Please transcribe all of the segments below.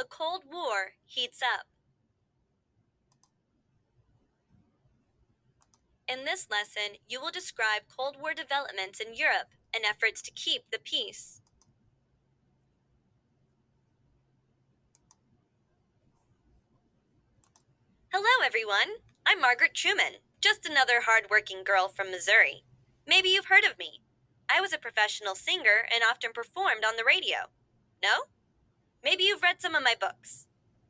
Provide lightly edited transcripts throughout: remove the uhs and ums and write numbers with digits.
the Cold War heats up. In this lesson, you will describe Cold War developments in Europe and efforts to keep the peace. Hello, everyone. I'm Margaret Truman, just another hardworking girl from Missouri. Maybe you've heard of me. I was a professional singer and often performed on the radio. No? Maybe you've read some of my books.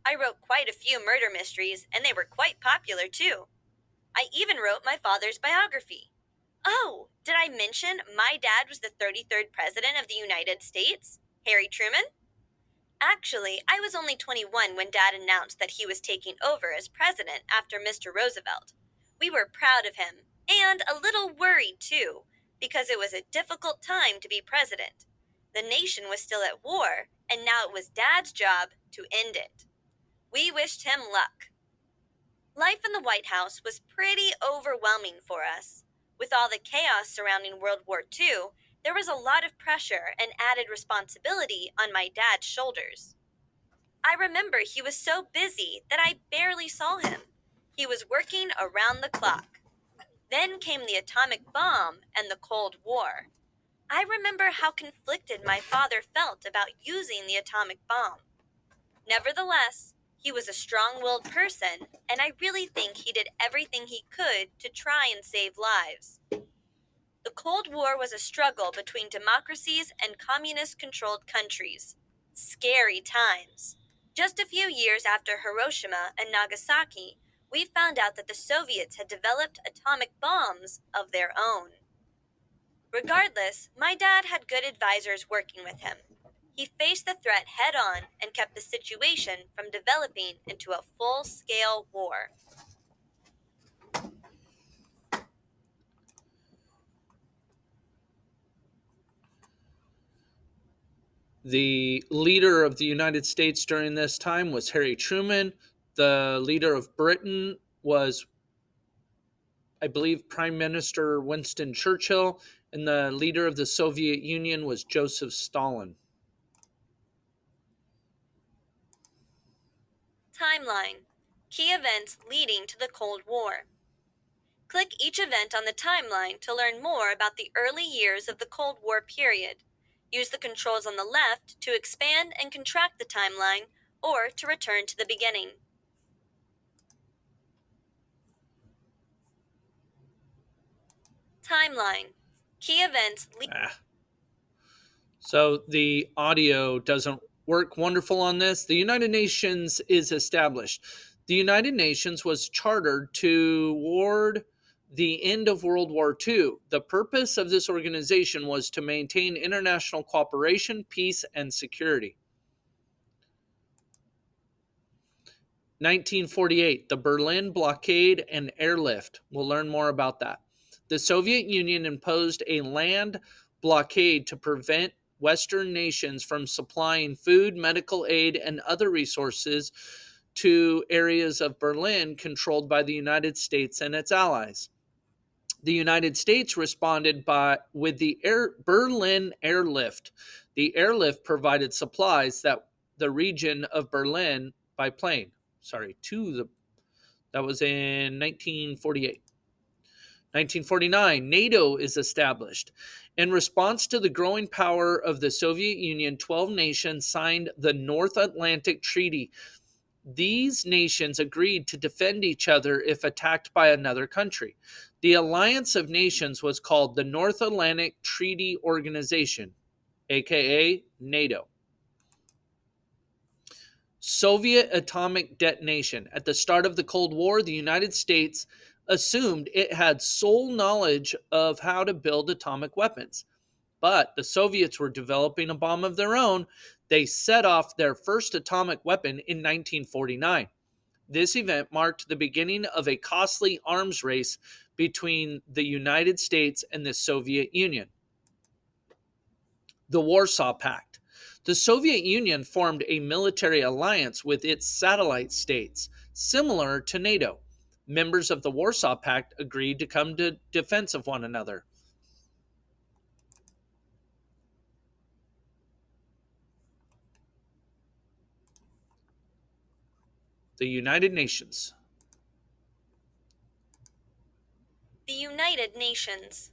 I wrote quite a few murder mysteries, and they were quite popular too. I even wrote my father's biography. Oh, did I mention my dad was the 33rd President of the United States? Harry Truman? Actually, I was only 21 when Dad announced that he was taking over as president after Mr. Roosevelt. We were proud of him, and a little worried too, because it was a difficult time to be president. The nation was still at war, and now it was Dad's job to end it. We wished him luck. Life in the White House was pretty overwhelming for us. With all the chaos surrounding World War II, there was a lot of pressure and added responsibility on my dad's shoulders. I remember he was so busy that I barely saw him. He was working around the clock. Then came the atomic bomb and the Cold War. I remember how conflicted my father felt about using the atomic bomb. Nevertheless, he was a strong willed person, and I really think he did everything he could to try and save lives. The Cold War was a struggle between democracies and communist controlled countries. Scary times. Just a few years after Hiroshima and Nagasaki, we found out that the Soviets had developed atomic bombs of their own. Regardless, my dad had good advisors working with him. He faced the threat head on and kept the situation from developing into a full scale war. The leader of the United States during this time was Harry Truman. The leader of Britain was, I believe, Prime Minister Winston Churchill. And the leader of the Soviet Union was Joseph Stalin. Timeline. Key events leading to the Cold War. Click each event on the timeline to learn more about the early years of the Cold War period. Use the controls on the left to expand and contract the timeline or to return to the beginning. Timeline. Key events. So the audio doesn't work wonderful on this. The United Nations is established. The United Nations was chartered toward the end of World War II. The purpose of this organization was to maintain international cooperation, peace, and security. 1948, the Berlin blockade and airlift. We'll learn more about that. The Soviet Union imposed a land blockade to prevent Western nations from supplying food, medical aid, and other resources to areas of Berlin controlled by the United States and its allies. The United States responded with the Berlin airlift. The airlift provided supplies that the region of Berlin by plane. That was in 1948. 1949, NATO is established. In response to the growing power of the Soviet Union, 12 nations signed the North Atlantic Treaty. These nations agreed to defend each other if attacked by another country. The Alliance of Nations was called the North Atlantic Treaty Organization, aka NATO. Soviet atomic detonation. At the start of the Cold War, the United States assumed it had sole knowledge of how to build atomic weapons. But the Soviets were developing a bomb of their own. They set off their first atomic weapon in 1949. This event marked the beginning of a costly arms race between the United States and the Soviet Union. The Warsaw Pact. The Soviet Union formed a military alliance with its satellite states, similar to NATO. Members of the Warsaw Pact agreed to come to defense of one another. The United Nations. The United Nations.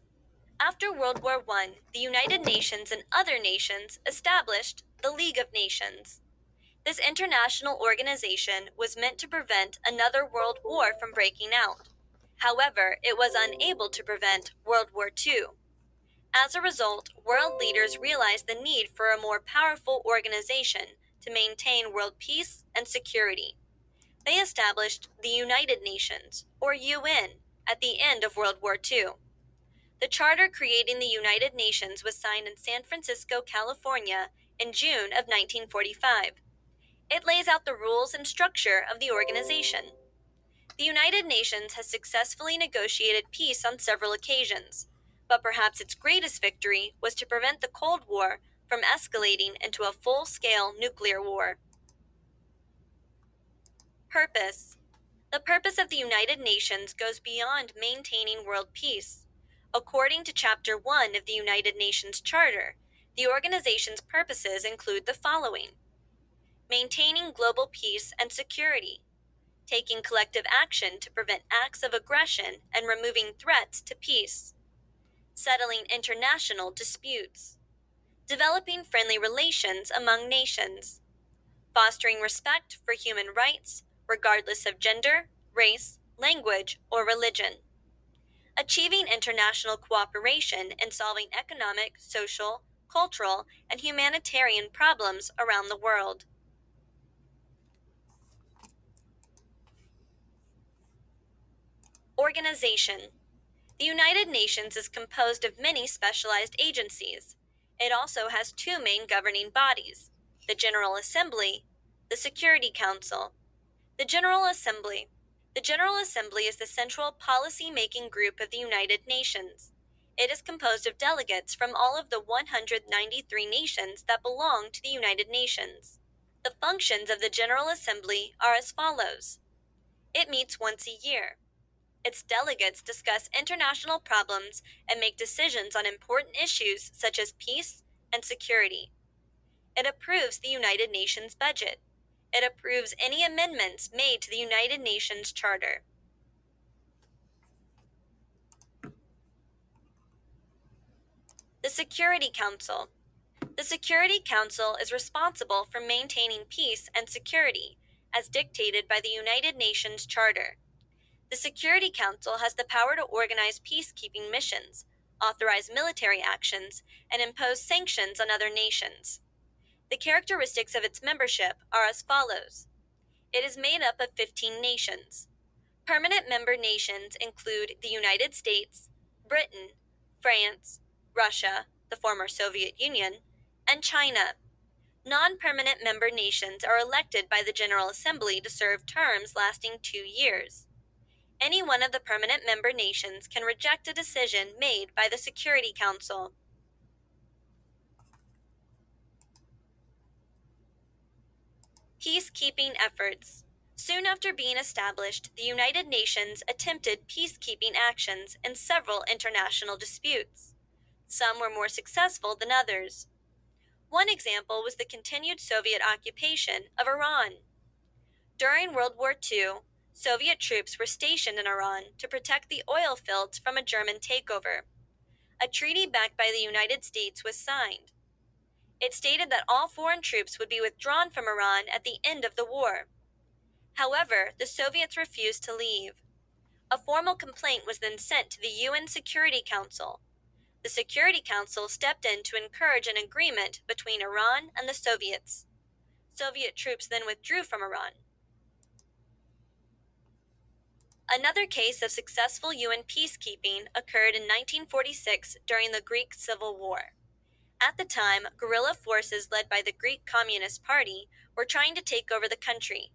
After World War I, the United Nations and other nations established the League of Nations. This international organization was meant to prevent another world war from breaking out. However, it was unable to prevent World War II. As a result, world leaders realized the need for a more powerful organization to maintain world peace and security. They established the United Nations, or UN, at the end of World War II. The charter creating the United Nations was signed in San Francisco, California, in June of 1945. It lays out the rules and structure of the organization. The United Nations has successfully negotiated peace on several occasions, but perhaps its greatest victory was to prevent the Cold War from escalating into a full-scale nuclear war. Purpose. The purpose of the United Nations goes beyond maintaining world peace. According to Chapter 1 of the United Nations Charter, the organization's purposes include the following: maintaining global peace and security, taking collective action to prevent acts of aggression and removing threats to peace, settling international disputes, developing friendly relations among nations, fostering respect for human rights, regardless of gender, race, language, or religion, achieving international cooperation in solving economic, social, cultural, and humanitarian problems around the world. Organization. The United Nations is composed of many specialized agencies. It also has two main governing bodies: the General Assembly, the Security Council. The General Assembly. The General Assembly is the central policy-making group of the United Nations. It is composed of delegates from all of the 193 nations that belong to the United Nations. The functions of the General Assembly are as follows. It meets once a year. Its delegates discuss international problems and make decisions on important issues such as peace and security. It approves the United Nations budget. It approves any amendments made to the United Nations Charter. The Security Council. The Security Council is responsible for maintaining peace and security, as dictated by the United Nations Charter. The Security Council has the power to organize peacekeeping missions, authorize military actions, and impose sanctions on other nations. The characteristics of its membership are as follows. It is made up of 15 nations. Permanent member nations include the United States, Britain, France, Russia, the former Soviet Union, and China. Non-permanent member nations are elected by the General Assembly to serve terms lasting 2 years. Any one of the permanent member nations can reject a decision made by the Security Council. Peacekeeping efforts. Soon after being established, the United Nations attempted peacekeeping actions in several international disputes. Some were more successful than others. One example was the continued Soviet occupation of Iran. During World War II, Soviet troops were stationed in Iran to protect the oil fields from a German takeover. A treaty backed by the United States was signed. It stated that all foreign troops would be withdrawn from Iran at the end of the war. However, the Soviets refused to leave. A formal complaint was then sent to the UN Security Council. The Security Council stepped in to encourage an agreement between Iran and the Soviets. Soviet troops then withdrew from Iran. Another case of successful UN peacekeeping occurred in 1946 during the Greek Civil War. At the time, guerrilla forces led by the Greek Communist Party were trying to take over the country.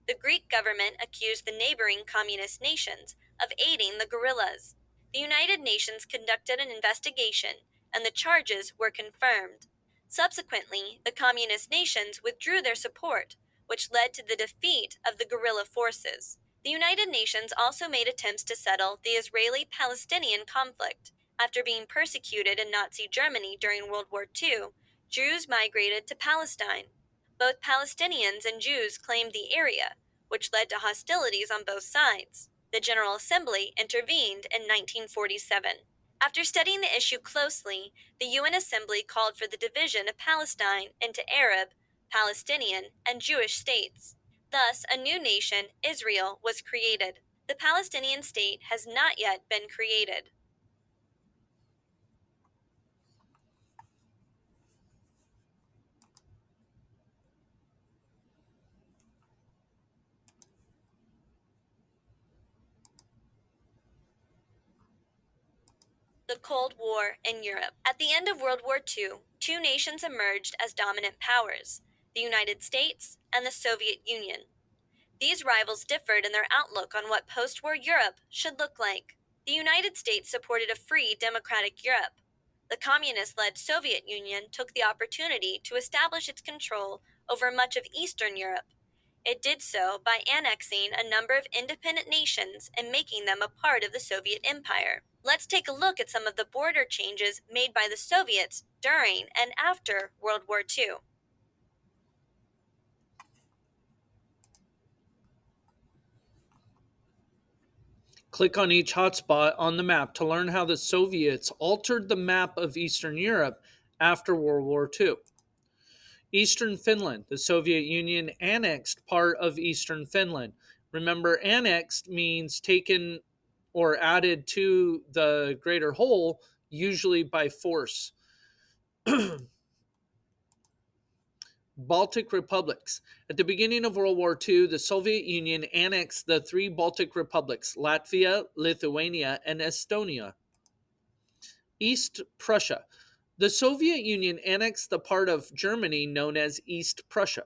The Greek government accused the neighboring communist nations of aiding the guerrillas. The United Nations conducted an investigation, and the charges were confirmed. Subsequently, the communist nations withdrew their support, which led to the defeat of the guerrilla forces. The United Nations also made attempts to settle the Israeli-Palestinian conflict. After being persecuted in Nazi Germany during World War II, Jews migrated to Palestine. Both Palestinians and Jews claimed the area, which led to hostilities on both sides. The General Assembly intervened in 1947. After studying the issue closely, the UN Assembly called for the division of Palestine into Arab, Palestinian, and Jewish states. Thus, a new nation, Israel, was created. The Palestinian state has not yet been created. The Cold War in Europe. At the end of World War II, two nations emerged as dominant powers: the United States and the Soviet Union. These rivals differed in their outlook on what post war Europe should look like. The United States supported a free, democratic Europe. The communist led Soviet Union took the opportunity to establish its control over much of Eastern Europe. It did so by annexing a number of independent nations and making them a part of the Soviet Empire. Let's take a look at some of the border changes made by the Soviets during and after World War II. Click on each hotspot on the map to learn how the Soviets altered the map of Eastern Europe after World War II. Eastern Finland. The Soviet Union annexed part of Eastern Finland. Remember, annexed means taken or added to the greater whole, usually by force. Baltic republics. At the beginning of World War II, the Soviet Union annexed the three Baltic republics: Latvia, Lithuania, and Estonia. East Prussia. The Soviet Union annexed the part of Germany known as East Prussia.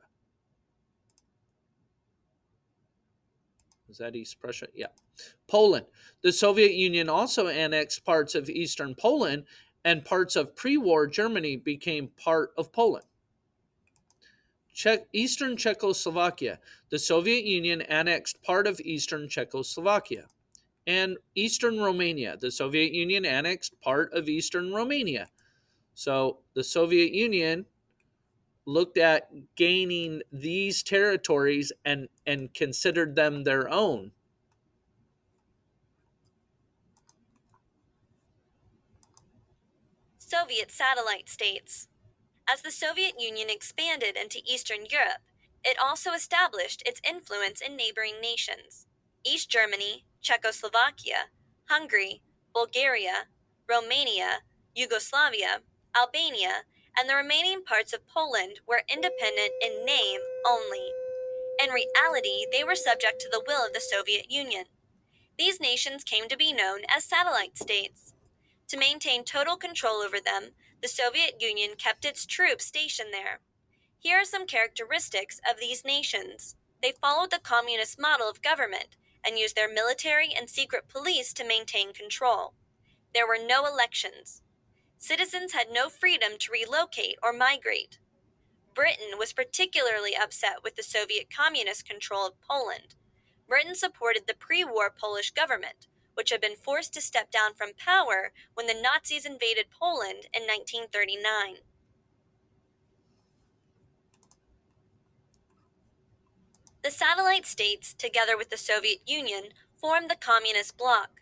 Is that East Prussia? Yeah. Poland. The Soviet Union also annexed parts of Eastern Poland, and parts of pre war Germany became part of Poland. Eastern Czechoslovakia. The Soviet Union annexed part of Eastern Czechoslovakia. And Eastern Romania. The Soviet Union annexed part of Eastern Romania. So the Soviet Union looked at gaining these territories and considered them their own. Soviet satellite states. As the Soviet Union expanded into Eastern Europe, it also established its influence in neighboring nations: East Germany, Czechoslovakia, Hungary, Bulgaria, Romania, Yugoslavia, Albania, and the remaining parts of Poland were independent in name only. In reality, they were subject to the will of the Soviet Union. These nations came to be known as satellite states. To maintain total control over them, the Soviet Union kept its troops stationed there. Here are some characteristics of these nations. They followed the communist model of government and used their military and secret police to maintain control. There were no elections. Citizens had no freedom to relocate or migrate. Britain was particularly upset with the Soviet communist control of Poland. Britain supported the pre-war Polish government, which had been forced to step down from power when the Nazis invaded Poland in 1939. The satellite states, together with the Soviet Union, formed the Communist bloc.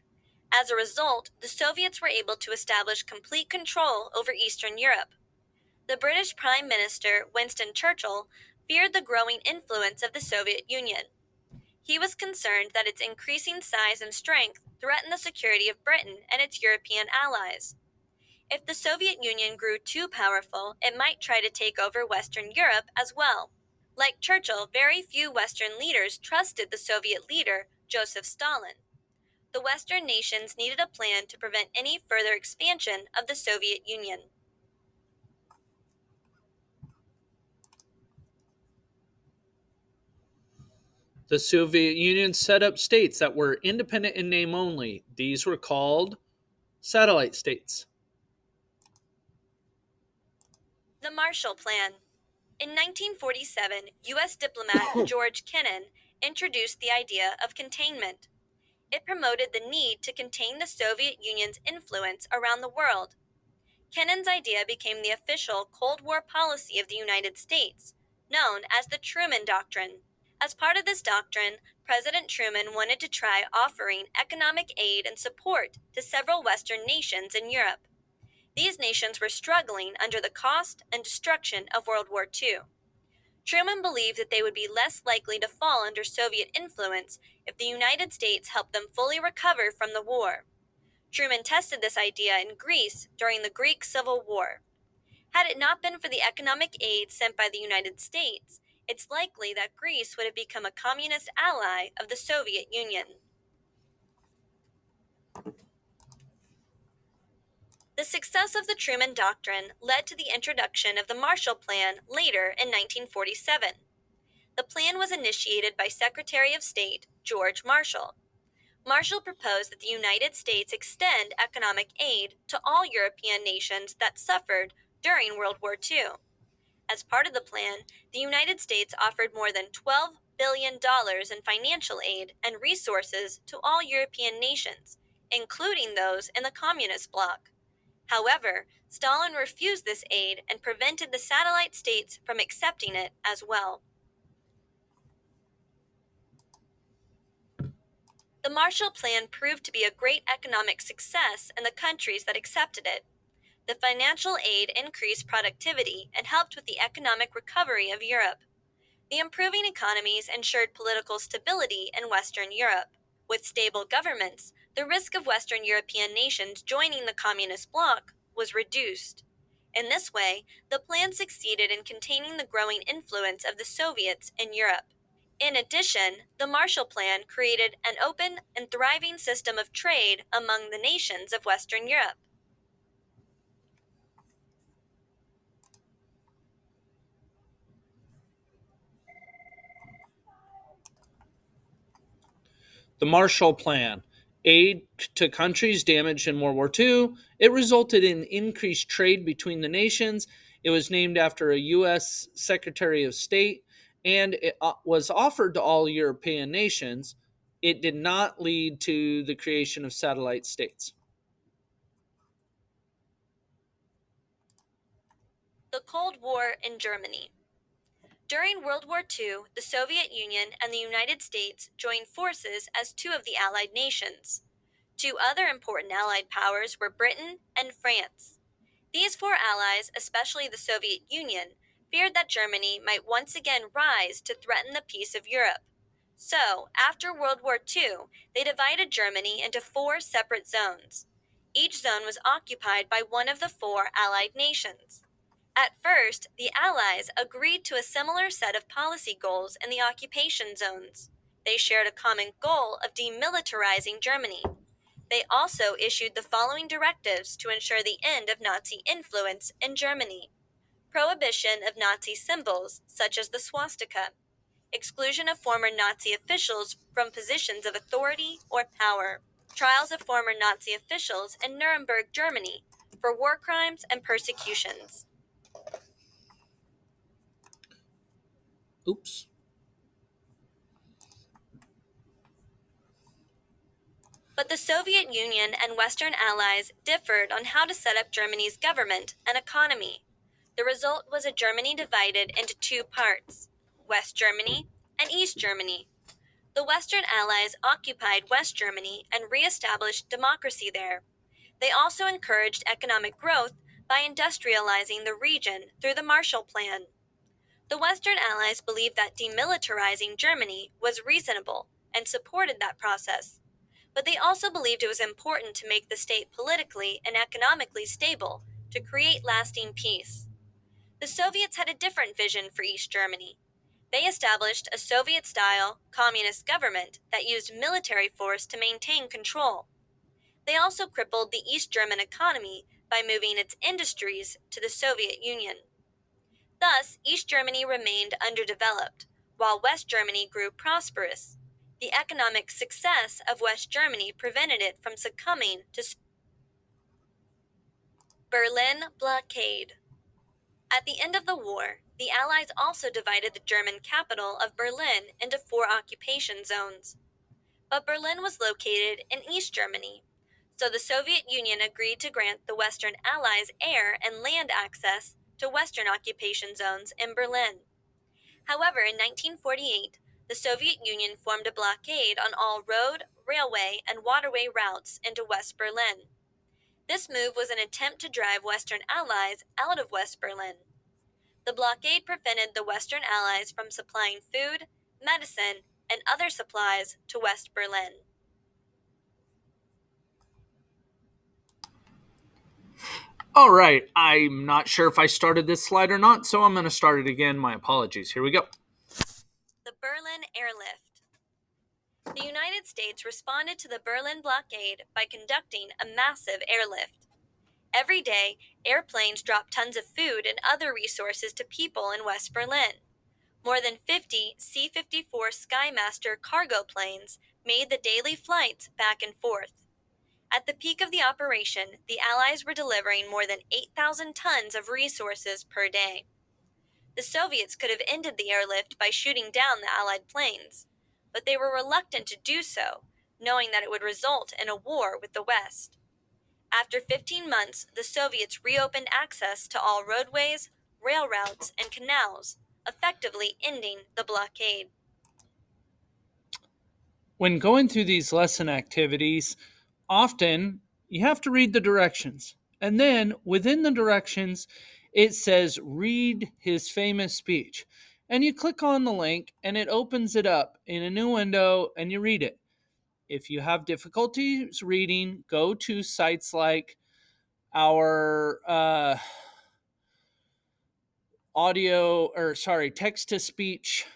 As a result, the Soviets were able to establish complete control over Eastern Europe. The British Prime Minister, Winston Churchill, feared the growing influence of the Soviet Union. He was concerned that its increasing size and strength threatened the security of Britain and its European allies. If the Soviet Union grew too powerful, it might try to take over Western Europe as well. Like Churchill, very few Western leaders trusted the Soviet leader, Joseph Stalin. The Western nations needed a plan to prevent any further expansion of the Soviet Union. The Soviet Union set up states that were independent in name only. These were called satellite states. The Marshall Plan. In 1947, U.S. diplomat George Kennan introduced the idea of containment. It promoted the need to contain the Soviet Union's influence around the world. Kennan's idea became the official Cold War policy of the United States, known as the Truman Doctrine. As part of this doctrine, President Truman wanted to try offering economic aid and support to several Western nations in Europe. These nations were struggling under the cost and destruction of World War II. Truman believed that they would be less likely to fall under Soviet influence if the United States helped them fully recover from the war. Truman tested this idea in Greece during the Greek Civil War. Had it not been for the economic aid sent by the United States, it's likely that Greece would have become a communist ally of the Soviet Union. The success of the Truman Doctrine led to the introduction of the Marshall Plan later in 1947. The plan was initiated by Secretary of State George Marshall. Marshall proposed that the United States extend economic aid to all European nations that suffered during World War II. As part of the plan, the United States offered more than $12 billion in financial aid and resources to all European nations, including those in the Communist bloc. However, Stalin refused this aid and prevented the satellite states from accepting it as well. The Marshall Plan proved to be a great economic success in the countries that accepted it. The financial aid increased productivity and helped with the economic recovery of Europe. The improving economies ensured political stability in Western Europe. With stable governments, the risk of Western European nations joining the Communist bloc was reduced. In this way, the plan succeeded in containing the growing influence of the Soviets in Europe. In addition, the Marshall Plan created an open and thriving system of trade among the nations of Western Europe. The Marshall Plan. Aid to countries damaged in World War II. It resulted in increased trade between the nations. It was named after a U.S. Secretary of State, and it was offered to all European nations. It did not lead to the creation of satellite states. The Cold War in Germany. During World War II, the Soviet Union and the United States joined forces as two of the Allied nations. Two other important Allied powers were Britain and France. These four allies, especially the Soviet Union, feared that Germany might once again rise to threaten the peace of Europe. So, after World War II, they divided Germany into four separate zones. Each zone was occupied by one of the four Allied nations. At first, the Allies agreed to a similar set of policy goals in the occupation zones. They shared a common goal of demilitarizing Germany. They also issued the following directives to ensure the end of Nazi influence in Germany: prohibition of Nazi symbols, such as the swastika, exclusion of former Nazi officials from positions of authority or power, trials of former Nazi officials in Nuremberg, Germany, for war crimes and persecutions. Oops. But the Soviet Union and Western allies differed on how to set up Germany's government and economy. The result was a Germany divided into two parts: West Germany and East Germany. The Western allies occupied West Germany and re-established democracy there. They also encouraged economic growth by industrializing the region through the Marshall Plan. The Western allies believed that demilitarizing Germany was reasonable and supported that process. But they also believed it was important to make the state politically and economically stable to create lasting peace. The Soviets had a different vision for East Germany. They established a Soviet-style communist government that used military force to maintain control. They also crippled the East German economy by moving its industries to the Soviet Union. Thus, East Germany remained underdeveloped, while West Germany grew prosperous. The economic success of West Germany prevented it from succumbing to Berlin blockade. At the end of the war, the Allies also divided the German capital of Berlin into four occupation zones. But Berlin was located in East Germany, so the Soviet Union agreed to grant the Western Allies air and land access to Western occupation zones in Berlin. However, in 1948, The Soviet Union formed a blockade on all road, railway, and waterway routes into West Berlin. This move was an attempt to drive Western allies out of West Berlin. The blockade prevented the Western allies from supplying food, medicine, and other supplies to West Berlin. All right, I'm not sure if I started this slide or not, so I'm going to start it again. My apologies. Here we go. The Berlin Airlift. The United States responded to the Berlin blockade by conducting a massive airlift. Every day, airplanes dropped tons of food and other resources to people in West Berlin. More than 50 C-54 Skymaster cargo planes made the daily flights back and forth. At the peak of the operation, the Allies were delivering more than 8,000 tons of resources per day. The Soviets could have ended the airlift by shooting down the Allied planes, but they were reluctant to do so, knowing that it would result in a war with the West. After 15 months, the Soviets reopened access to all roadways, rail routes, and canals, effectively ending the blockade. When going through these lesson activities, often you have to read the directions. And then within the directions, it says read his famous speech. And you click on the link and it opens it up in a new window and you read it. If you have difficulties reading, go to sites like our text to speech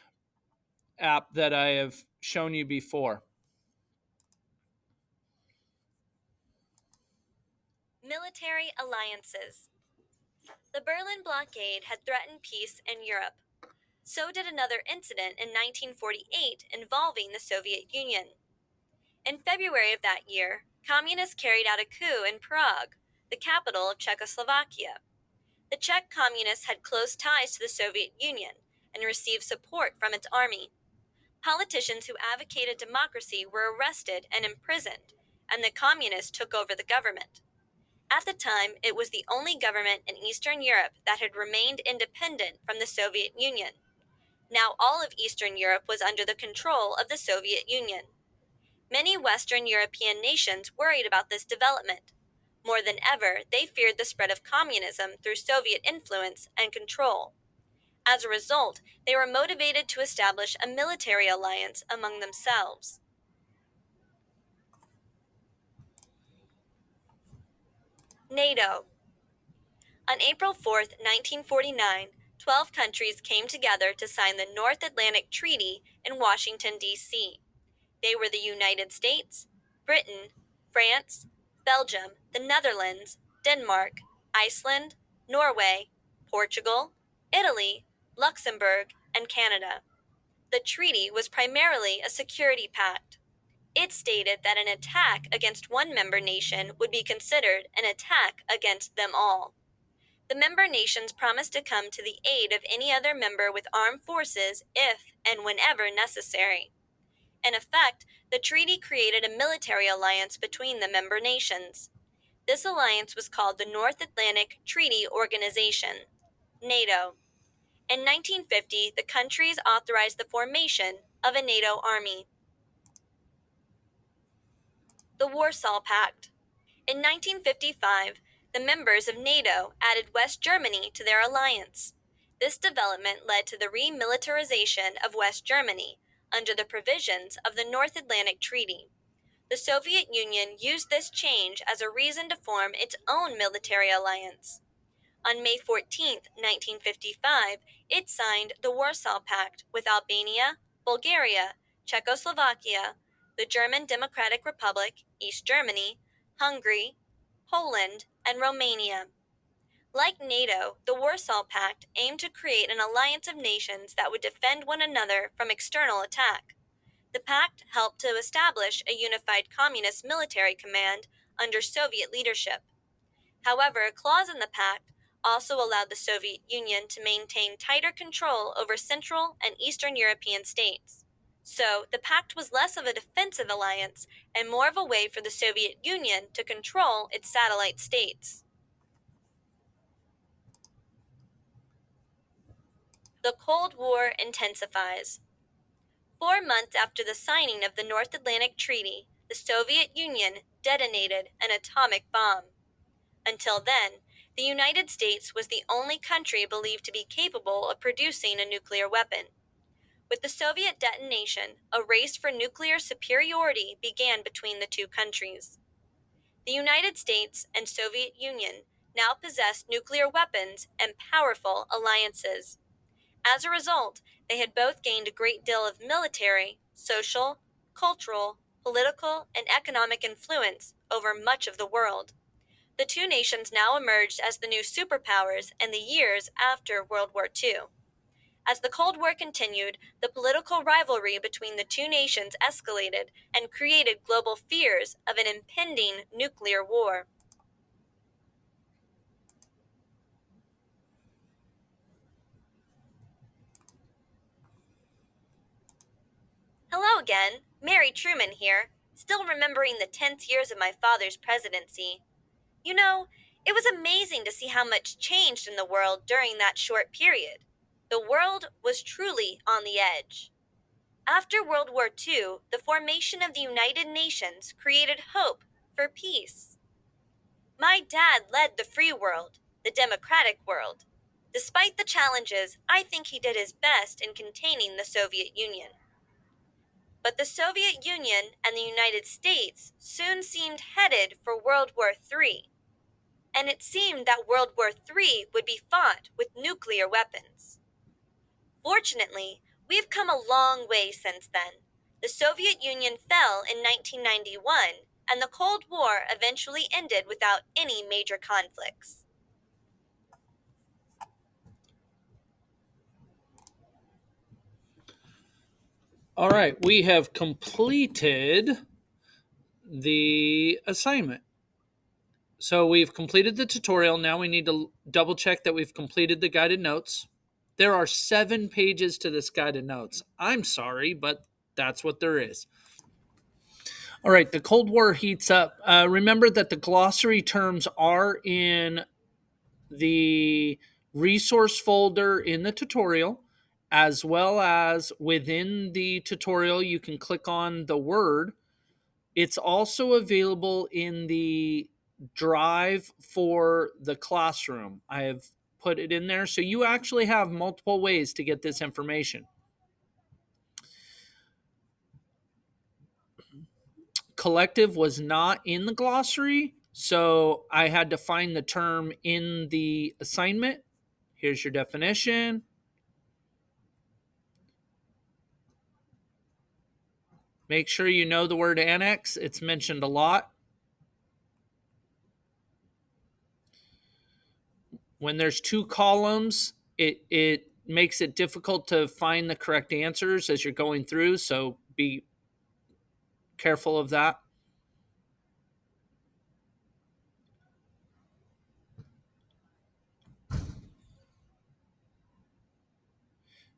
app that I have shown you before. Military alliances. The Berlin blockade had threatened peace in Europe. So did another incident in 1948 involving the Soviet Union. In February of that year, communists carried out a coup in Prague, the capital of Czechoslovakia. The Czech communists had close ties to the Soviet Union and received support from its army. Politicians who advocated democracy were arrested and imprisoned, and the communists took over the government. At the time, it was the only government in Eastern Europe that had remained independent from the Soviet Union. Now all of Eastern Europe was under the control of the Soviet Union. Many Western European nations worried about this development. More than ever, they feared the spread of communism through Soviet influence and control. As a result, they were motivated to establish a military alliance among themselves. NATO. On April 4, 1949, 12 countries came together to sign the North Atlantic Treaty in Washington, D.C. They were the United States, Britain, France, Belgium, the Netherlands, Denmark, Iceland, Norway, Portugal, Italy, Luxembourg, and Canada. The treaty was primarily a security pact. It stated that an attack against one member nation would be considered an attack against them all. The member nations promised to come to the aid of any other member with armed forces if and whenever necessary. In effect, the treaty created a military alliance between the member nations. This alliance was called the North Atlantic Treaty Organization, NATO. In 1950, the countries authorized the formation of a NATO army. The Warsaw Pact. In 1955, the members of NATO added West Germany to their alliance. This development led to the remilitarization of West Germany under the provisions of the North Atlantic Treaty. The Soviet Union used this change as a reason to form its own military alliance. On May 14, 1955, it signed the Warsaw Pact with Albania, Bulgaria, Czechoslovakia, the German Democratic Republic, East Germany, Hungary, Poland, and Romania. Like NATO, the Warsaw Pact aimed to create an alliance of nations that would defend one another from external attack. The pact helped to establish a unified communist military command under Soviet leadership. However, a clause in the pact also allowed the Soviet Union to maintain tighter control over Central and Eastern European states. So, the pact was less of a defensive alliance and more of a way for the Soviet Union to control its satellite states. The Cold War intensifies. 4 months after the signing of the North Atlantic Treaty, the Soviet Union detonated an atomic bomb. Until then, the United States was the only country believed to be capable of producing a nuclear weapon. With the Soviet detonation, a race for nuclear superiority began between the two countries. The United States and Soviet Union now possessed nuclear weapons and powerful alliances. As a result, they had both gained a great deal of military, social, cultural, political, and economic influence over much of the world. The two nations now emerged as the new superpowers in the years after World War II. As the Cold War continued, the political rivalry between the two nations escalated and created global fears of an impending nuclear war. Hello again, Mary Truman here, still remembering the tense years of my father's presidency. You know, it was amazing to see how much changed in the world during that short period. The world was truly on the edge. After World War II, the formation of the United Nations created hope for peace. My dad led the free world, the democratic world. Despite the challenges, I think he did his best in containing the Soviet Union. But the Soviet Union and the United States soon seemed headed for World War III. And it seemed that World War III would be fought with nuclear weapons. Fortunately, we've come a long way since then. The Soviet Union fell in 1991, and the Cold War eventually ended without any major conflicts. All right, we have completed the assignment. So we've completed the tutorial. Now we need to double check that we've completed the guided notes. There are 7 pages to this guided notes. I'm sorry, but that's what there is. All right, the Cold War heats up. Remember that the glossary terms are in the resource folder in the tutorial, as well as within the tutorial, you can click on the word. It's also available in the drive for the classroom. I have put it in there. So you actually have multiple ways to get this information. Collective was not in the glossary, so I had to find the term in the assignment. Here's your definition. Make sure you know the word annex. It's mentioned a lot. When there's 2 columns, it makes it difficult to find the correct answers as you're going through, so be careful of that.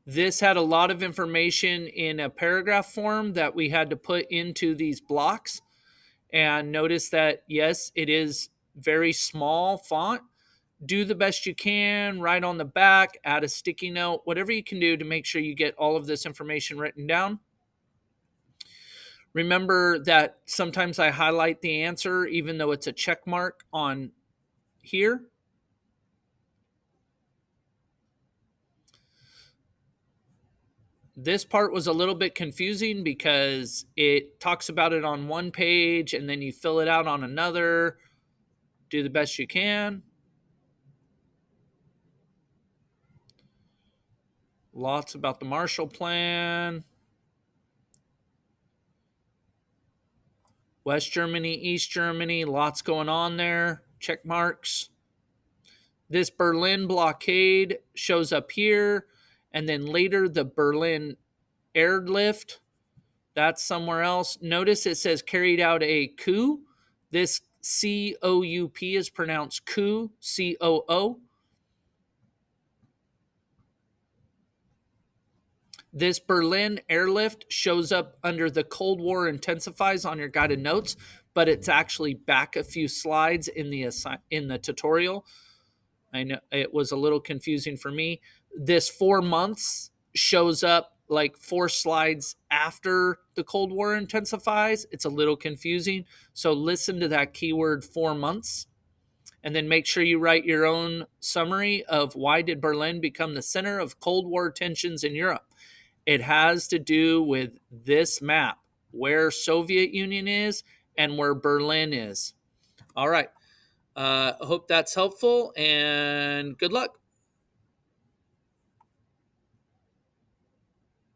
This had a lot of information in a paragraph form that we had to put into these blocks. And notice that, yes, it is very small font. Do the best you can, write on the back, add a sticky note, whatever you can do to make sure you get all of this information written down. Remember that sometimes I highlight the answer even though it's a check mark on here. This part was a little bit confusing because it talks about it on one page and then you fill it out on another. Do the best you can. Lots about the Marshall Plan. West Germany, East Germany, lots going on there. Check marks. This Berlin blockade shows up here. And then later the Berlin airlift. That's somewhere else. Notice it says carried out a coup. This C-O-U-P is pronounced coup, C-O-O. This Berlin airlift shows up under the Cold War intensifies on your guided notes, but it's actually back a few slides in the tutorial. I know it was a little confusing for me. This 4 months shows up like 4 slides after the Cold War intensifies. It's a little confusing. So listen to that keyword 4 months, and then make sure you write your own summary of why did Berlin become the center of Cold War tensions in Europe. It has to do with this map, where Soviet Union is and where Berlin is. All right. I hope that's helpful, and good luck.